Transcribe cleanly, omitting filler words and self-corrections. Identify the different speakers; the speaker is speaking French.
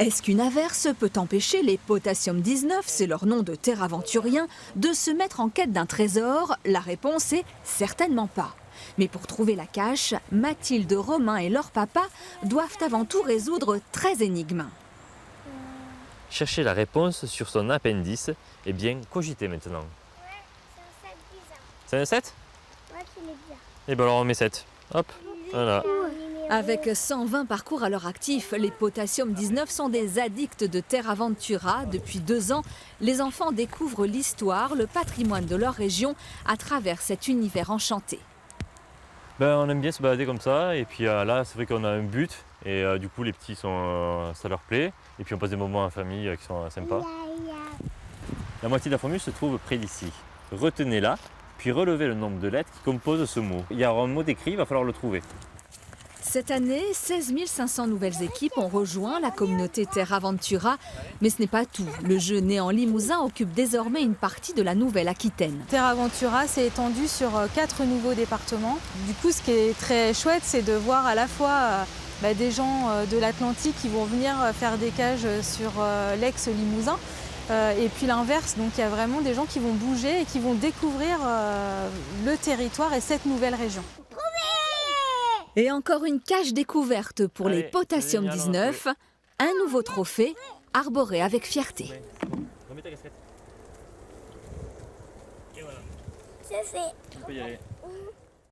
Speaker 1: Est-ce qu'une averse peut empêcher les Potassium 19, c'est leur nom de terre aventurien, de se mettre en quête d'un trésor? La réponse est certainement pas. Mais pour trouver la cache, Mathilde, Romain et leur papa doivent avant tout résoudre 13 énigmes.
Speaker 2: Chercher la réponse sur son appendice, eh bien, cogitez maintenant.
Speaker 3: Ouais,
Speaker 2: C'est un 7
Speaker 3: moi qui l'ai bien.
Speaker 2: Et bien alors on met 7. Hop, voilà.
Speaker 1: Avec 120 parcours à leur actif, les Potassium 19 sont des addicts de Terra Aventura. Depuis 2 ans, les enfants découvrent l'histoire, le patrimoine de leur région à travers cet univers enchanté.
Speaker 2: On aime bien se balader comme ça, et puis là c'est vrai qu'on a un but, et du coup les petits ça leur plaît, et puis on passe des moments en famille qui sont sympas. La moitié de la formule se trouve près d'ici. Retenez-la, puis relevez le nombre de lettres qui composent ce mot. Il y a un mot décrit, il va falloir le trouver.
Speaker 1: Cette année, 16 500 nouvelles équipes ont rejoint la communauté Terra Aventura. Mais ce n'est pas tout. Le jeu né en Limousin occupe désormais une partie de la Nouvelle-Aquitaine.
Speaker 4: Terra Aventura s'est étendu sur 4 nouveaux départements. Du coup, ce qui est très chouette, c'est de voir à la fois des gens de l'Atlantique qui vont venir faire des cages sur l'ex-Limousin. Et puis l'inverse, donc il y a vraiment des gens qui vont bouger et qui vont découvrir le territoire et cette nouvelle région.
Speaker 1: Et encore une cache découverte pour les Potassium 19. Un nouveau trophée arboré avec fierté.
Speaker 2: Remets ta casquette. Et voilà,
Speaker 3: C'est fait.
Speaker 2: on peut y aller.